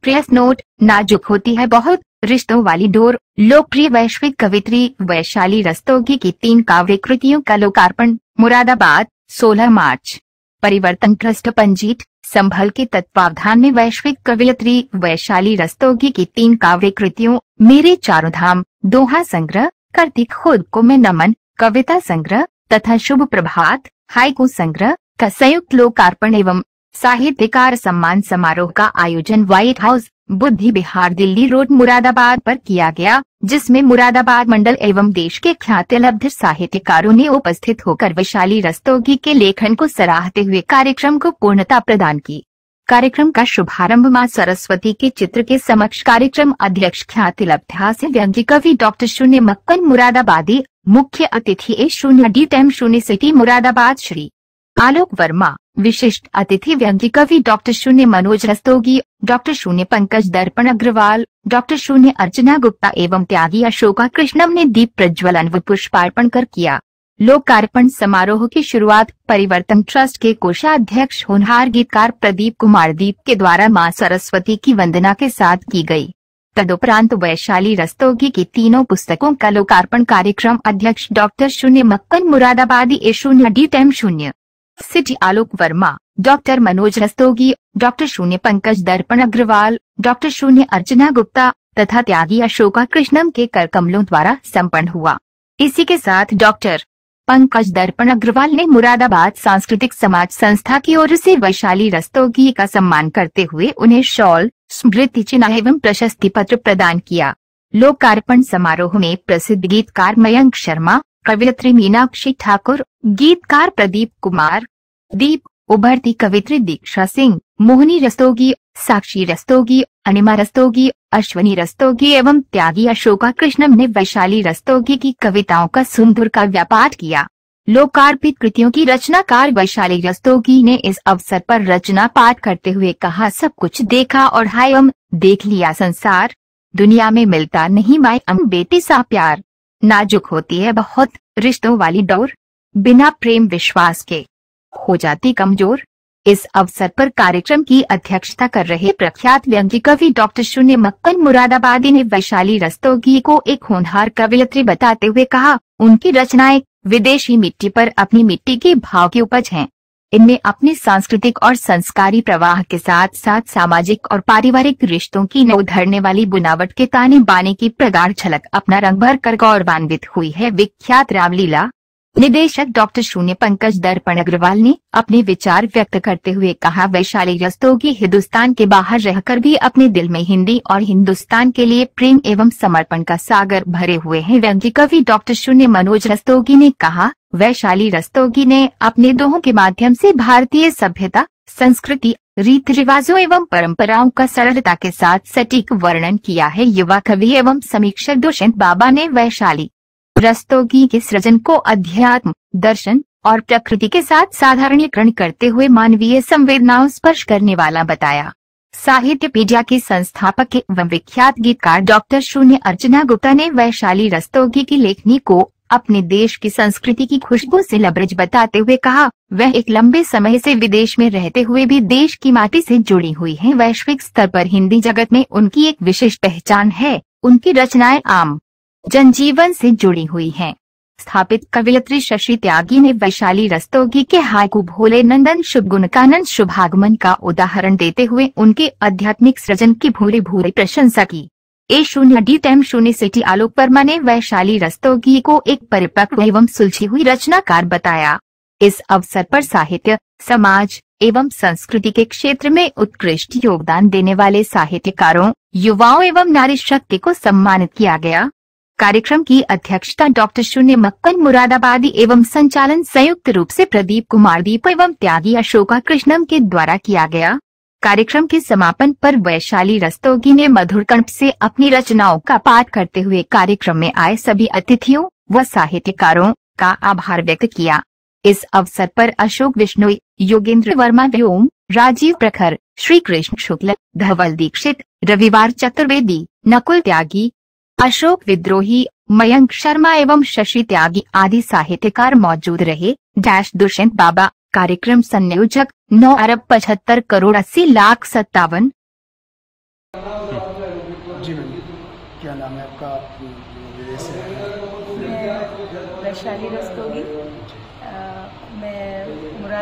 Press note, नाजुक होती है बहुत, रिश्तों वाली डोर। लोकप्रिय वैश्विक कवियत्री वैशाली रस्तोगी की 3 काव्य कृतियों का लोकार्पण, मुरादाबाद, 16 मार्च। परिवर्तन ट्रस्ट पंजीत, संभल के तत्वावधान में वैश्विक कवियत्री वैशाली रस्तोगी की 3 काव्य कृतियों, मेरे चारों धाम, दोहा संग्रह, करती खुद को मैं नमन, कविता संग्रह तथा शुभ प्रभात, हाइकू संग्रह का संयुक्त लोकार्पण एवं साहित्यकार सम्मान समारोह का आयोजन व्हाइट हाउस, बुद्धि विहार, दिल्ली रोड, मुरादाबाद पर किया गया, जिसमें मुरादाबाद मंडल एवं देश के ख्यातिलब्ध साहित्यकारों ने उपस्थित होकर वैशाली रस्तोगी के लेखन को सराहते हुए कार्यक्रम को पूर्णता प्रदान की। कार्यक्रम का शुभारंभ मां सरस्वती के चित्र के समक्ष कार्यक्रम अध्यक्ष ख्यातिलब्ध हास्य व्यंग्य कवि डॉक्टर शून्य मक्कन मुरादाबादी, मुख्य अतिथि A0D सिटी मुरादाबाद श्री आलोक वर्मा, विशिष्ट अतिथि व्यंग्य कवि डॉक्टर शून्य मनोज रस्तोगी, डॉक्टर शून्य पंकज दर्पण अग्रवाल, डॉक्टर शून्य अर्चना गुप्ता एवं त्यागी अशोका कृष्णम ने दीप प्रज्वलन व पुष्पार्पण कर किया। लोकार्पण समारोह की शुरुआत परिवर्तन ट्रस्ट के कोषाध्यक्ष होनहार गीतकार प्रदीप कुमार दीप के द्वारा मां सरस्वती की वंदना के साथ की गई। तदुपरांत वैशाली रस्तोगी की तीनों पुस्तकों का लोकार्पण कार्यक्रम अध्यक्ष डॉक्टर शून्य मक्कन मुरादाबादी A0D सिटी आलोक वर्मा, डॉक्टर मनोज रस्तोगी, डॉक्टर शून्य पंकज दर्पण अग्रवाल, डॉक्टर शून्य अर्चना गुप्ता तथा त्यागी अशोका कृष्णम के कर कमलों द्वारा संपन्न हुआ। इसी के साथ डॉक्टर पंकज दर्पण अग्रवाल ने मुरादाबाद सांस्कृतिक समाज संस्था की ओर से वैशाली रस्तोगी का सम्मान करते हुए उन्हें शॉल, स्मृति चिन्ह एवं प्रशस्ति पत्र प्रदान किया। लोकार्पण समारोह में प्रसिद्ध गीतकार मयंक शर्मा, कवियत्री मीनाक्षी ठाकुर, गीतकार प्रदीप कुमार दीप, उभरती कवित्री दीक्षा सिंह, मोहनी रस्तोगी, साक्षी रस्तोगी, अनिमा रस्तोगी, अश्वनी रस्तोगी एवं त्यागी अशोका कृष्णम ने वैशाली रस्तोगी की कविताओं का सुमधुर काव्यपाठ किया। लोकार्पित कृतियों की रचनाकार वैशाली रस्तोगी ने इस अवसर पर रचना पाठ करते हुए कहा, सब कुछ देखा और हाय देख लिया संसार, दुनिया में मिलता नहीं माँ बेटी सा प्यार, नाजुक होती है बहुत, रिश्तों वाली डोर, बिना प्रेम विश्वास के हो जाती कमजोर। इस अवसर पर कार्यक्रम की अध्यक्षता कर रहे प्रख्यात व्यंग्य कवि डॉक्टर शून्य मक्कन मुरादाबादी ने वैशाली रस्तोगी को एक होनहार कवियत्री बताते हुए कहा, उनकी रचनाएं विदेशी मिट्टी पर अपनी मिट्टी के भाव की उपज हैं। इनमें अपने सांस्कृतिक और संस्कारी प्रवाह के साथ साथ सामाजिक और पारिवारिक रिश्तों की नौ धरने वाली बुनावट के ताने बाने की प्रगाढ़ झलक अपना रंग भर कर गौरवान्वित हुई है। विख्यात रामलीला निदेशक डॉक्टर शून्य पंकज दर्पण अग्रवाल ने अपने विचार व्यक्त करते हुए कहा, वैशाली रस्तोगी हिंदुस्तान के बाहर रहकर भी अपने दिल में हिंदी और हिंदुस्तान के लिए प्रेम एवं समर्पण का सागर भरे हुए हैं। व्यंग्य कवि डॉक्टर शून्य मनोज रस्तोगी ने कहा, वैशाली रस्तोगी ने अपने दोहों के माध्यम से भारतीय सभ्यता, संस्कृति, रीति रिवाजों एवं परंपराओं का सरलता के साथ सटीक वर्णन किया है। युवा कवि एवं समीक्षक दुष्यंत बाबा ने वैशाली रस्तोगी के सृजन को अध्यात्म, दर्शन और प्रकृति के साथ साधारणीकरण करते हुए मानवीय संवेदनाओं स्पर्श करने वाला बताया। साहित्यपीडिया के संस्थापक एवं विख्यात गीतकार डॉक्टर शून्य अर्चना गुप्ता ने वैशाली रस्तोगी की लेखनी को अपने देश की संस्कृति की खुशबू से लबरेज बताते हुए कहा, वह एक लंबे समय से विदेश में रहते हुए भी देश की माटी से जुड़ी हुई हैं। वैश्विक स्तर पर हिंदी जगत में उनकी एक विशिष्ट पहचान है। उनकी रचनाएं आम जनजीवन से जुड़ी हुई हैं। स्थापित कवियत्री शशि त्यागी ने वैशाली रस्तोगी के हाइकू भोले नंदन शुभ गुणकानंद शुभागमन का उदाहरण देते हुए उनके आध्यात्मिक सृजन की भूरी भूरी प्रशंसा की। A0D सिटी आलोक वर्मा ने वैशाली रस्तोगी को एक परिपक्व एवं सुलझी हुई रचनाकार बताया। इस अवसर पर साहित्य, समाज एवं संस्कृति के क्षेत्र में उत्कृष्ट योगदान देने वाले साहित्यकारों, युवाओं एवं नारी शक्ति को सम्मानित किया गया। कार्यक्रम की अध्यक्षता डॉक्टर शून्य मक्कन मुरादाबादी एवं संचालन संयुक्त रूप से प्रदीप कुमार दीप एवं त्यागी अशोका कृष्णम के द्वारा किया गया। कार्यक्रम के समापन पर वैशाली रस्तोगी ने मधुर कंठ से अपनी रचनाओं का पाठ करते हुए कार्यक्रम में आए सभी अतिथियों व साहित्यकारों का आभार व्यक्त किया। इस अवसर पर अशोक विश्नोई, योगेंद्र वर्मा, व्योम, राजीव प्रखर, श्री कृष्ण शुक्ल, धवल दीक्षित, रविवार चतुर्वेदी, नकुल त्यागी, अशोक विद्रोही, मयंक शर्मा एवं शशि त्यागी आदि साहित्यकार मौजूद रहे। दुष्यंत बाबा, कार्यक्रम संयोजक, 9 अरब 75 करोड़ 80 लाख 57।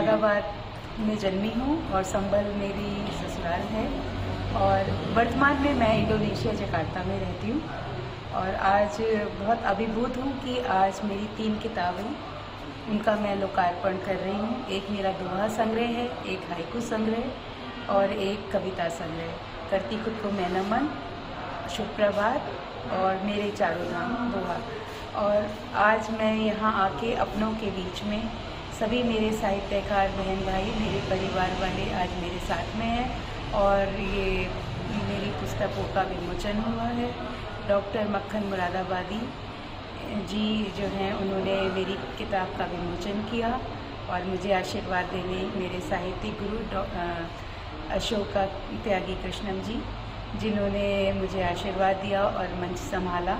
मुरादाबाद में जन्मी हूँ और संबल मेरी ससुराल है और वर्तमान में मैं इंडोनेशिया जकार्ता में रहती हूँ। और आज बहुत अभिभूत हूँ कि आज मेरी 3 किताबें उनका मैं लोकार्पण कर रही हूँ। एक मेरा दोहा संग्रह है, एक हाइकू संग्रह और एक कविता संग्रह, करती खुद को मैं नमन, शुभ प्रभात और मेरे चारों धाम दोहा। और आज मैं यहाँ आके अपनों के बीच में सभी मेरे साहित्यकार बहन भाई, मेरे परिवार वाले आज मेरे साथ में हैं और ये मेरी पुस्तकों का विमोचन हुआ है। डॉक्टर मक्खन मुरादाबादी जी जो हैं उन्होंने मेरी किताब का विमोचन किया और मुझे आशीर्वाद देने मेरे साहित्यिक गुरु अशोका त्यागी कृष्णम जी, जिन्होंने मुझे आशीर्वाद दिया और मंच संभाला।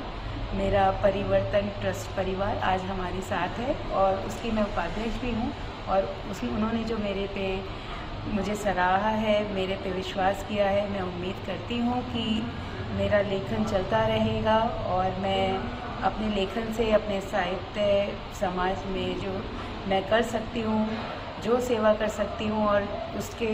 मेरा परिवर्तन ट्रस्ट परिवार आज हमारे साथ है और उसकी मैं उपाध्यक्ष भी हूँ और उसमें उन्होंने जो मेरे पे मुझे सराहा है, मेरे पे विश्वास किया है, मैं उम्मीद करती हूँ कि मेरा लेखन चलता रहेगा और मैं अपने लेखन से अपने साहित्य समाज में जो मैं कर सकती हूँ, जो सेवा कर सकती हूँ और उसके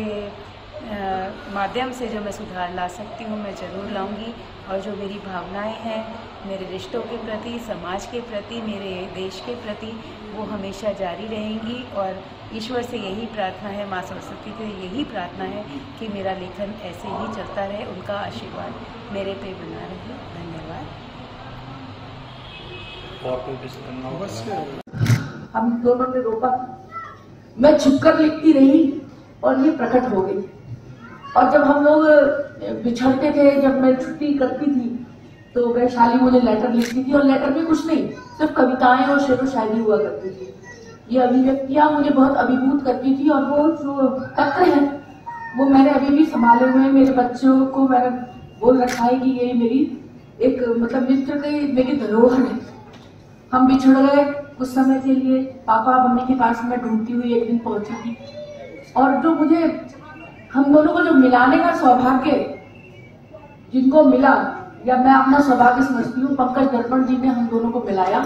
माध्यम से जो मैं सुधार ला सकती हूँ मैं ज़रूर लाऊंगी। और जो मेरी भावनाएं हैं मेरे रिश्तों के प्रति, समाज के प्रति, मेरे देश के प्रति, वो हमेशा जारी रहेंगी। और ईश्वर से यही प्रार्थना है, माँ सरस्वती से यही प्रार्थना है कि मेरा लेखन ऐसे ही चलता रहे, उनका आशीर्वाद मेरे पे बना रहे। धन्यवाद। हम दोनों ने रोका, मैं छुपकर लिखती रही और ये प्रकट हो गई। और जब हम लोग बिछड़ते थे, जब मैं छुट्टी करती थी तो वैशाली मुझे लेटर लिखती थी और लेटर में कुछ नहीं, सिर्फ कविताएं और शेर व शायरी हुआ करती थी। ये अभिव्यक्तियां मुझे बहुत अभिभूत करती थी और वो जो पत्र है वो मैंने अभी भी संभाले हुए हैं। मेरे बच्चों को मैंने बोल रखा है कि ये मेरी एक मतलब मित्र की मेरी धरोहर है। हम बिछड़ गए कुछ समय के लिए, पापा मम्मी के पास मैं ढूंढती हुई एक दिन पहुंची थी और जो मुझे हम दोनों को जो मिलाने का सौभाग्य जिनको मिला, या मैं अपना सौभाग्य समझती हूँ, पंकज दर्पण जी ने हम दोनों को मिलाया।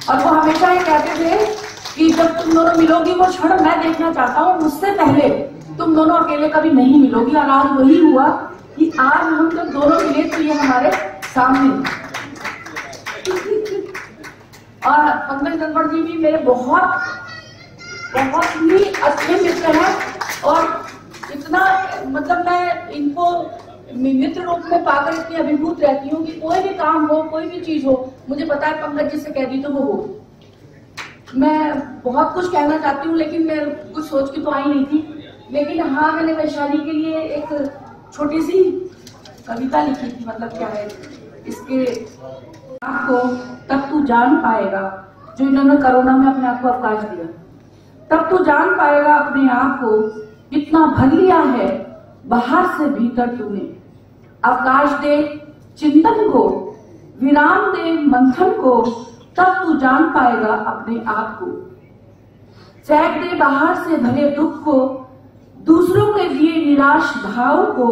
और वो हमेशा ये कहते थे कि जब तुम दोनों मिलोगी वो क्षण मैं देखना चाहता हूँ, उससे पहले तुम दोनों अकेले कभी नहीं मिलोगी। और आज वही हुआ कि आज हम जब दोनों मिले तो ये हमारे सामने। और पंकज दर्पण जी भी मेरे बहुत ही अच्छे मित्र हैं और इतना मतलब मैं इनको मित्र रूप में पाकर इतनी अभिभूत रहती हूँ कि कोई भी काम हो, कोई भी चीज हो, मुझे पता है पंकज जी से कह दी तो वो हो। मैं बहुत कुछ कहना चाहती हूँ लेकिन मैं कुछ सोच के तो आई नहीं थी। लेकिन हाँ, मैंने वैशाली के लिए एक छोटी सी कविता लिखी थी। मतलब क्या है इसके, आपको तब तू जान पाएगा, जो इन्होंने कोरोना में अपने आप को अवकाश दिया, तब तू जान पाएगा अपने आप को कितना भर लिया है बाहर से भीतर तूने। अवकाश दे चिंतन को, विराम दे मंथन को, तब तू जान पाएगा अपने आप को। सैक दे बाहर से भले दुख को, दूसरों के लिए निराश भाव को,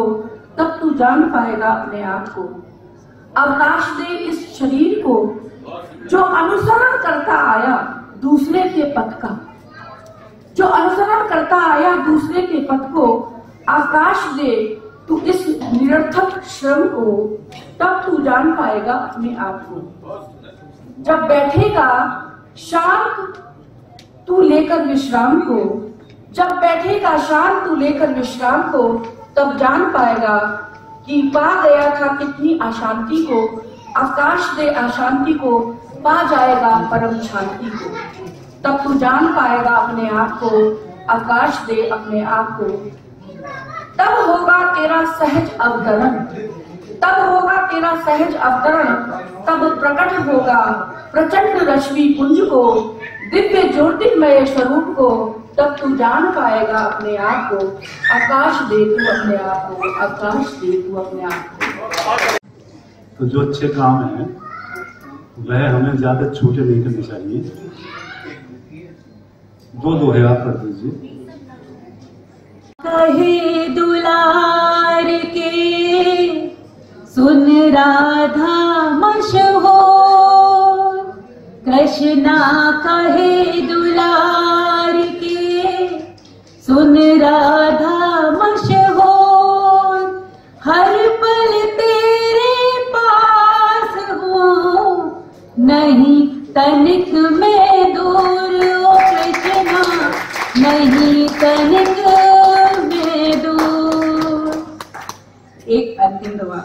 तब तू जान पाएगा अपने आप को। अवकाश दे इस शरीर को जो अनुसरण करता आया दूसरे के पथ का, जो अनुसरण करता आया दूसरे के पथ को। अवकाश दे तू इस निरर्थक श्रम को, तब तू जान पाएगा अपने आप को। जब बैठेगा शांत तू लेकर विश्राम को, जब बैठेगा शांत तू लेकर विश्राम को, तब जान पाएगा कि पा गया था कितनी अशांति को। अवकाश दे अशांति को, पा जाएगा परम शांति को। तब तू जान पाएगा अपने आप को। अवकाश दे अपने आप को। तब होगा तेरा सहज अवतरण, तब होगा तेरा सहज अवतरण, तब प्रकट होगा प्रचंड रश्मि पुंज को, दिव्य ज्योतिर्मय स्वरूप को। तब तू जान पाएगा अपने आप को। आकाश दे तू अपने आप को, आकाश दे तू अपने आप को। तो जो अच्छे काम है वह हमें ज्यादा छोटे नहीं करने चाहिए। दो दोहे आप कर दीजिए। कहे दुलार के सुन राधा मशहूर, कृष्णा कहे दुलार के सुन राधा मशहूर, हर पल तेरे पास हूँ, नहीं तनिक में दूर ओ कृष्णा, नहीं तनिक में दूर। एक अंतिम दुआ।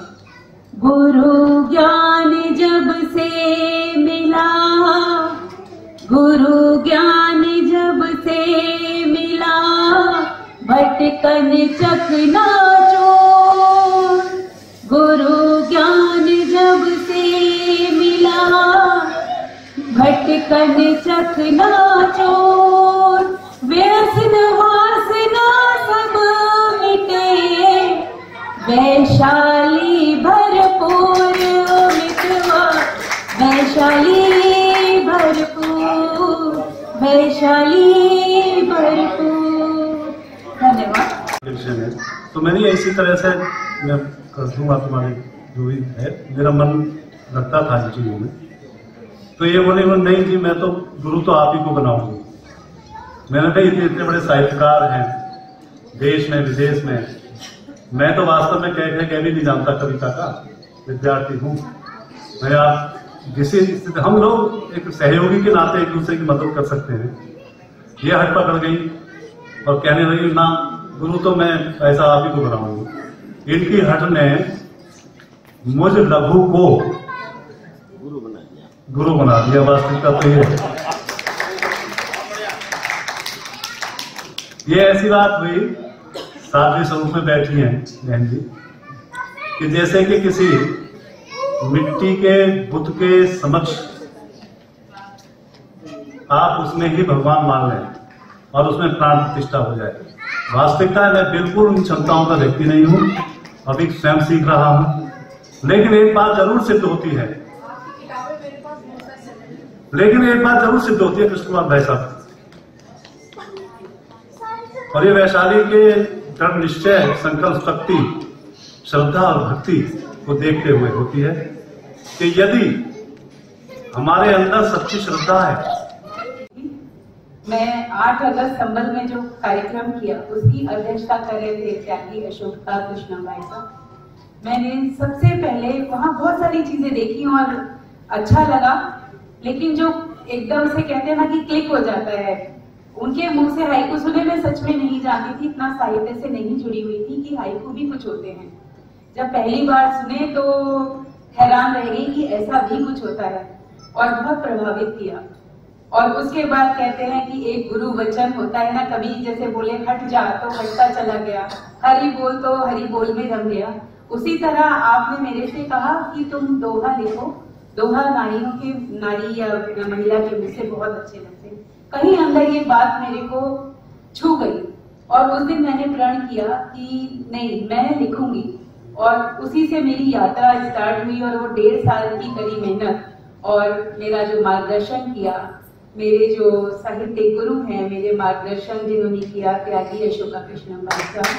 गुरु ज्ञान जब से मिला, गुरु ज्ञान जब से मिला, भटकन चकना चूर। गुरु ज्ञान जब से मिला, भटकन चकना चूर। व्यसन वासना सब मिटे, वैशाली भरपूर मिटवा, वैशाली भरपूर, वैशाली भरपूर। धन्यवाद। तो मैंने इसी तरह से मैं कर दूंगा तुम्हारे जो भी है, मेरा मन लगता था इन चीजों में। तो ये बोले नहीं जी, मैं तो गुरु तो आप ही को बनाऊंगी। मैंने कहा इतने बड़े साहित्यकार हैं देश में विदेश में, मैं तो वास्तव में कह भी नहीं जानता कविता का, विद्यार्थी हूँ मैं। आप जिस हम लोग एक सहयोगी के नाते एक दूसरे की मदद कर सकते हैं। ये हट पकड़ गई और कहने लगी ना गुरु तो मैं ऐसा आप ही को बनाऊंगी। इनकी हट ने मुझ लघु को गुरु बना दिया। वास्तविकता तो ये ऐसी बात हुई, साध्वी स्वरूप में बैठी हैं बहन जी, कि जैसे कि किसी मिट्टी के बुत के समक्ष आप उसमें ही भगवान मान लें और उसमें प्राण प्रतिष्ठा हो जाए। वास्तविकता मैं बिल्कुल उन क्षमताओं का व्यक्ति नहीं हूं, अभी स्वयं सीख रहा हूं। लेकिन एक बात जरूर सिद्ध होती है, कृष्ण कुमार भाई साहब, और ये वैशाली के दृढ़ निश्चय, संकल्प शक्ति, श्रद्धा और भक्ति को देखते हुए होती है कि यदि हमारे अंदर सच्ची श्रद्धा है। मैं 8 अगस्त संबल में जो कार्यक्रम किया उसकी अध्यक्षता कर रहे थे त्यागी अशोका कृष्ण भाई साहब। मैंने सबसे पहले वहाँ बहुत सारी चीजें देखी और अच्छा लगा, लेकिन जो एकदम से कहते हैं ना कि क्लिक हो जाता है, उनके मुंह से हाइकू सुने मैं सच में नहीं जानती थी, इतना साहित्य से नहीं जुड़ी हुई थी कि हाइकू भी कुछ होते हैं। जब पहली बार सुने तो हैरान रह गई कि ऐसा भी कुछ होता है और बहुत प्रभावित किया। और उसके बाद कहते हैं कि एक गुरु वचन होता है ना, कभी जैसे बोले हट जा तो हटता चला गया, हरि बोल तो हरि बोल में रम गया। उसी तरह आपने मेरे से कहा कि तुम दोहा लिखो। दोहा नारी या महिला के मुझ से बहुत अच्छे लगते। कहीं अंदर ये बात मेरे को छू गई और उस दिन मैंने प्रण किया कि नहीं मैं लिखूंगी। और उसी से मेरी यात्रा स्टार्ट हुई और वो 1.5 साल की कड़ी मेहनत और मेरा जो मार्गदर्शन किया, मेरे जो साहित्यिक गुरु हैं, मेरे मार्गदर्शन जिन्होंने किया त्यागी अशोका कृष्ण भाई साहब।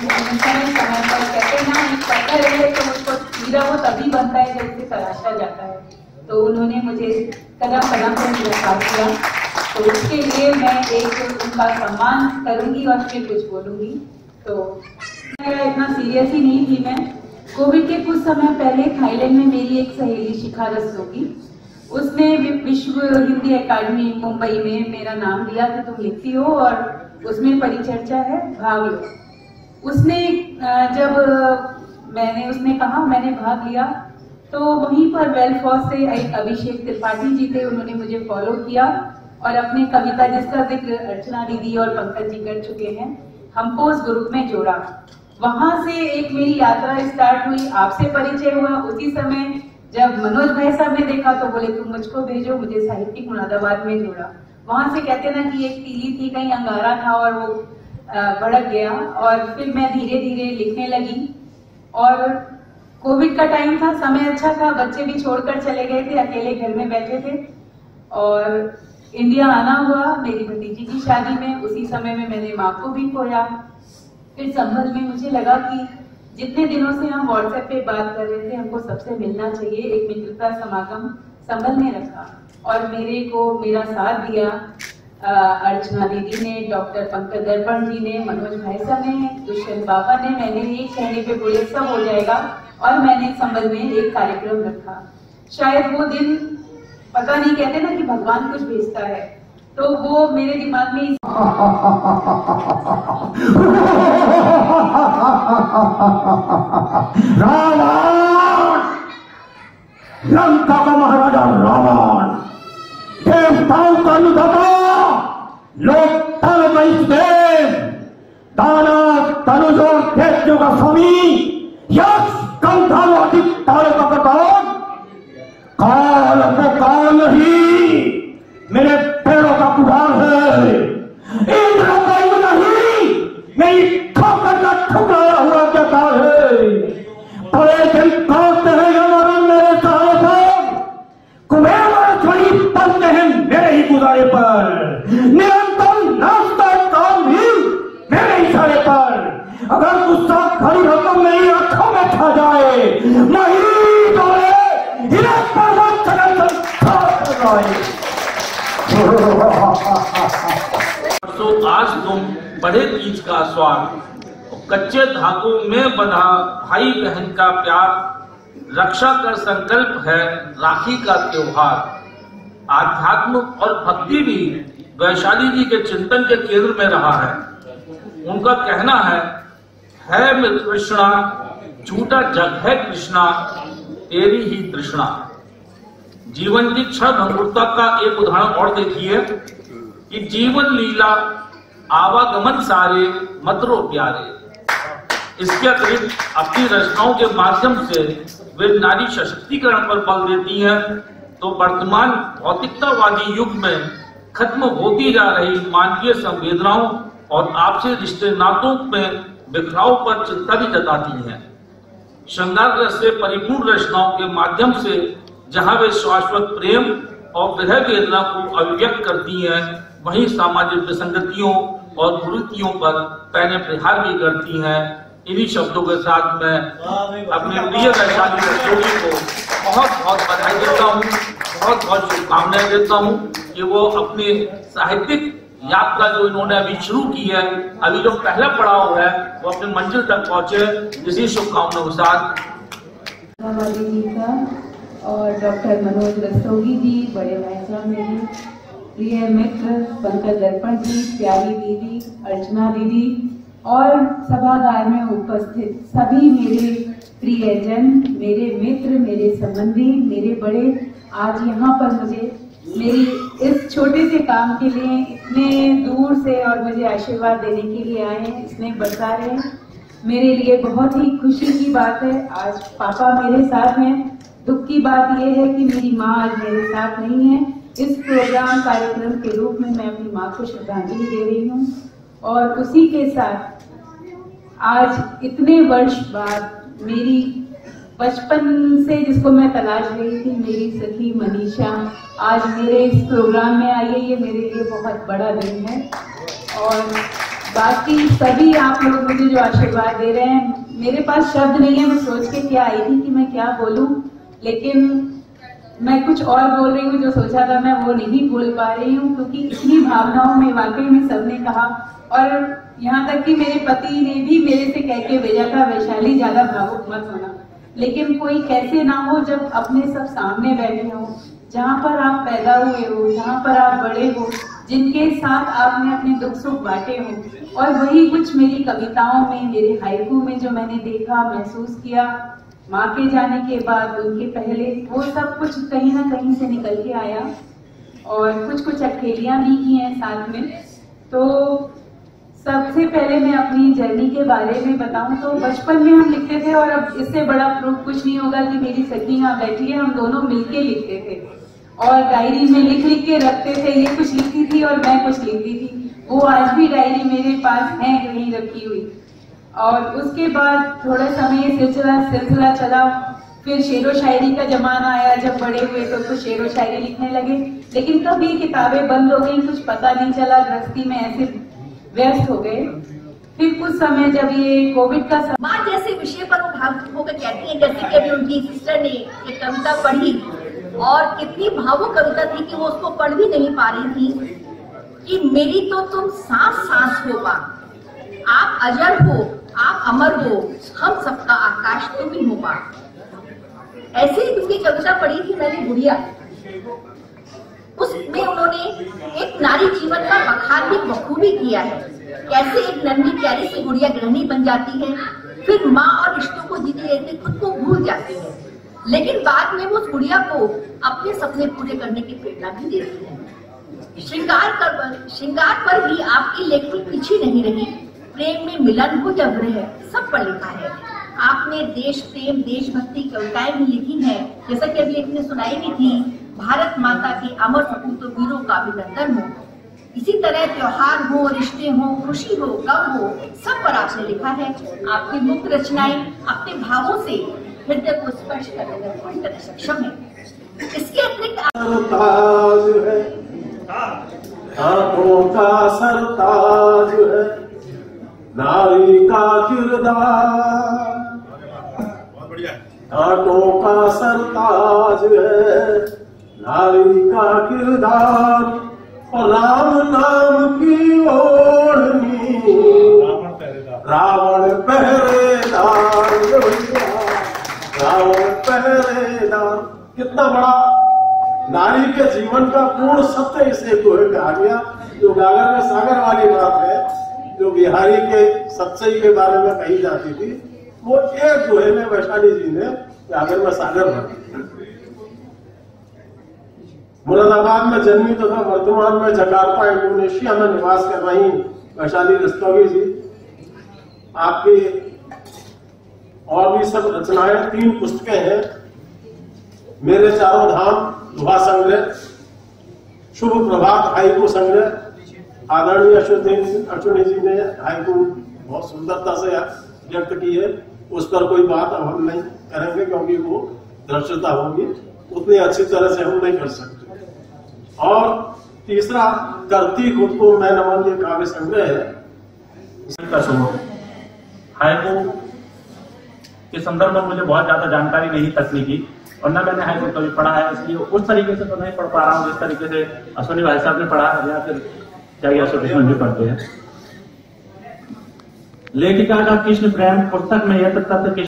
समय पर कहते हैं ना एक पत्थर है तो उसको हीरा वो तभी बनता है जब उसे तराशा जाता है, तो उन्होंने मुझे कदम कदम पर गिरफ्तार किया। तो उसके लिए मैं एक उनका सम्मान करूंगी और फिर कुछ बोलूंगी। तो मेरा इतना सीरियस ही नहीं थी। मैं कोविड के कुछ समय पहले थाईलैंड में मेरी एक सहेली शिखा रस्तोगी, उसने विश्व हिंदी एकेडमी मुंबई में मेरा नाम दिया कि तुम लिखती हो और उसमें परिचर्चा है, भाग लो। उसने जब उसने कहा मैंने भाग लिया, तो वहीं पर वेलफोर्स से एक अभिषेक त्रिपाठी जी थे, उन्होंने मुझे फॉलो किया और अपनी कविता जिसका जिक्र अर्चना दीदी और पंकज जी कर चुके हैं, हमको उस ग्रुप में जोड़ा। वहां से एक मेरी यात्रा स्टार्ट हुई, आपसे परिचय हुआ। उसी समय जब मनोज भाई साहब ने देखा तो बोले तुम मुझको भेजो, मुझे साहित्यिक मुरादाबाद में जोड़ा। वहां से कहते ना कि एक तीली थी, कहीं अंगारा था और वो भड़क गया और फिर मैं धीरे धीरे लिखने लगी। और कोविड का टाइम था, समय अच्छा था, बच्चे भी छोड़कर चले गए थे, अकेले घर में बैठे थे और इंडिया आना हुआ मेरी भतीजी की शादी में। उसी समय में मैंने माँ को भी खोया। फिर संबल में मुझे लगा कि जितने दिनों से हम व्हाट्सएप पे बात कर रहे थे, हमको सबसे मिलना चाहिए। एक मित्रता समागम संबल में रखा और मेरे को मेरा साथ दिया। अर्चना दीदी ने, डॉक्टर पंकज दर्पण जी ने, मनोज भाई साहब ने, दुष्यंत बाबा ने, मैंने एक कहने पे बोले सब हो जाएगा और मैंने संबल में एक कार्यक्रम रखा। शायद वो दिन पता नहीं, कहते ना कि भगवान कुछ भेजता है, तो वो मेरे दिमाग में लंका का महाराजा रावण, देवताओं का अनुदाता, लोकपाल देव, दानव तनुज और दैत्यों का स्वामी, यक्ष कंधाल तारे का प्रताप, काल को काल नहीं मेरे पैरों का पुकार है, इंद्र का इंद्र नहीं मेरी ठोकर का ठुकराया हुआ कहता है। बड़े दिन काटते हैं यमराज मेरे सहारे पर, कुबेर और छड़ी पलते हैं मेरे ही गुजारे पर, निरंतर नाचता काम भी मेरे इशारे पर। अगर गुस्सा खड़ी हो तो मेरी आंखों में छा जाए, नहीं तो तो आज तुम बड़े तीज का स्वाद, कच्चे धागों में बंधा भाई बहन का प्यार, रक्षा कर संकल्प है राखी का त्योहार। आध्यात्म और भक्ति भी वैशाली जी के चिंतन के केंद्र में रहा है। उनका कहना है मित्र कृष्णा, झूठा जग है कृष्णा, तेरी ही तृष्णा। जीवन की क्षण भंगुरता का एक उदाहरण और देखिए कि जीवन लीला आवागमन सारे मतरो प्यारे। इसके अतिरिक्त अपनी रचनाओं के माध्यम से वे नारी सशक्तिकरण पर बल देती हैं। तो वर्तमान भौतिकतावादी युग में खत्म होती जा रही मानवीय संवेदनाओं और आपसी रिश्ते नातों में बिखराव पर चिंता भी जताती हैं। श्रृंगार रस से परिपूर्ण रचनाओं के माध्यम से जहां वे शाश्वत प्रेम और विरह वेदना को अभिव्यक्त करती हैं, वहीं सामाजिक विसंगतियों और कुरीतियों पर पैने प्रहार भी करती हैं। इन्हीं शब्दों के साथ मैं अपने प्रिय वैशाली रस्तोगी को बहुत बहुत बधाई देता हूँ, बहुत बहुत शुभकामनाएं देता हूँ कि वो अपनी साहित्यिक यात्रा जो इन्होंने अभी शुरू की है, अभी जो पहला पड़ाव है, वो अपनी मंजिल तक पहुंचे। इसी शुभकामनाओं के साथ जी का और डॉक्टर मनोज रस्तोगी जी, बड़े भाई साहब मेरे प्रिय मित्र पंकज दर्पण जी, प्यारी दीदी, अर्चना दीदी और सभागार में उपस्थित सभी मेरे प्रियजन, मेरे मित्र, मेरे संबंधी, मेरे बड़े, आज यहाँ पर मुझे मेरी इस छोटे से काम के लिए इतने दूर से और मुझे आशीर्वाद देने के लिए आए हैं, स्नेह बरसा रहे हैं, मेरे लिए बहुत ही खुशी की बात है। आज पापा मेरे साथ हैं। दुख की बात यह है कि मेरी माँ आज मेरे साथ नहीं है। इस प्रोग्राम कार्यक्रम के रूप में मैं अपनी माँ को श्रद्धांजलि दे रही हूँ और उसी के साथ आज इतने वर्ष बाद मेरी बचपन से जिसको मैं तलाश रही थी, मेरी सखी मनीषा आज मेरे इस प्रोग्राम में आई है। ये मेरे लिए बहुत बड़ा दिन है और बाकी सभी आप लोग मुझे जो आशीर्वाद दे रहे हैं, मेरे पास शब्द नहीं है। मैं सोच के क्या आई थी कि मैं क्या बोलूं, लेकिन मैं कुछ और बोल रही हूँ। जो सोचा था मैं वो नहीं बोल पा रही हूँ क्योंकि इतनी भावनाओं में वाकई में सबने कहा और यहाँ तक कि मेरे पति ने भी मेरे से कह के भेजा था, वैशाली ज्यादा भावुक मत होना। लेकिन कोई कैसे ना हो जब अपने सब सामने बैठे हो, जहाँ पर आप पैदा हुए हो, जहाँ पर आप बड़े हो, जिनके साथ आपने अपने दुख सुख बांटे हो। और वही कुछ मेरी कविताओं में, मेरे हाइकू में जो मैंने देखा, महसूस किया माँ के जाने के बाद, उनके पहले, वो सब कुछ कहीं ना कहीं से निकल के आया और कुछ कुछ अकेलियां भी की हैं साथ में। तो सबसे पहले मैं अपनी जर्नी के बारे में बताऊं तो बचपन में हम लिखते थे और अब इससे बड़ा प्रूफ कुछ नहीं होगा कि मेरी सखी यहाँ बैठी है, हम दोनों मिलके लिखते थे और डायरी में लिख लिख के रखते थे। ये कुछ लिखती थी और मैं कुछ लिखती थी। वो आज भी डायरी मेरे पास है कहीं रखी हुई। और उसके बाद थोड़ा समय सिलसिला चला, फिर शेरो शायरी का जमाना आया। जब बड़े हुए तो कुछ शेरो शायरी लिखने लगे, लेकिन कब ये किताबें बंद हो गई कुछ पता नहीं चला, गृहस्थी में ऐसे व्यस्त हो गए। फिर कुछ समय जब ये कोविड का माँ जैसे विषय पर वो भावुक होकर कहती है, जैसे कि अभी उनकी सिस्टर ने एक कविता पढ़ी और कितनी भावुक कविता थी कि वो उसको पढ़ भी नहीं पा रही थी। कि मेरी तो तुम सांस सांस हो मां, आप अजर हो, आप अमर हो, हम सबका आकाश तुम ही हो मां। ऐसे ही उनकी कविता पढ़ी थी मैंने गुड़िया, उसमें उन्होंने एक नारी जीवन का बखान भी बखूबी किया है। कैसे एक नन्ही प्यारी सी गुड़िया गृहिणी बन जाती है, फिर माँ और रिश्तों को जीती रहती, खुद को भूल जाती है, लेकिन बाद में वो उस गुड़िया को अपने सपने पूरे करने की प्रेरणा भी देती है। श्रृंगार पर भी आपकी लेखनी पीछे नहीं रही, प्रेम में मिलन हो या विरह सब पर लिखा है। आपने देश प्रेम देशभक्ति कविताएं भी लिखी हैं, जैसा कि अभी एक ने सुनाई भी थी, भारत माता के अमर सपूतों वीरों का अभिनंदन हो। इसी तरह त्योहार हो, रिश्ते हो, खुशी हो, गम हो, सब पर आपने लिखा है। आपकी मुक्त रचनाएं अपने भावों से हृदय को स्पर्श करने में पूरी तरह सक्षम है। इसके अतिरिक्त हाथों का सरताज है, नारी का किरदार, हाथों का सरताज है, नारी का किरदार, और राम नाम की ओढ़नी रावण पहरेदार, रावण पहरेदार। कितना बड़ा नारी के जीवन का पूर्ण सत्य इसे कहा गया। जो गागर में सागर वाली बात है, जो बिहारी के सच्चाई के बारे में कही जाती थी, वो एक दोहे में वैशाली जी ने गागर में सागर भर। मुरादाबाद में जन्मी तथा वर्तमान में जकार्ता इंडोनेशिया में निवास कर रही वैशाली रस्तोगी जी, आपकी और भी सब रचनाएं 3 पुस्तकें हैं। मेरे चारों धाम दोहा संग्रह, शुभ प्रभात हाइकू संग्रह, आदरणीय अश्विनी जी ने हाइकू बहुत सुंदरता से व्यक्त की है, उस पर कोई बात अब हम नहीं करेंगे क्योंकि वो दृश्यता होगी, उतनी अच्छी तरह से हम नहीं कर सकते। और तीसरा करती खुद को मैं नमन ये काव्य संग्रह है। हाइकू के संदर्भ में मुझे बहुत ज्यादा जानकारी नहीं तकनीकी, और न मैंने हाइकू कभी पढ़ा है, इसलिए उस तरीके से तो नहीं पढ़ पा रहा हूँ जिस तरीके से अश्विनी भाई साहब ने पढ़ा है, या फिर क्या अश्विनी जी पढ़ते हैं। लेखिका का कृष्ण प्रेम पुस्तक में यह तथ्य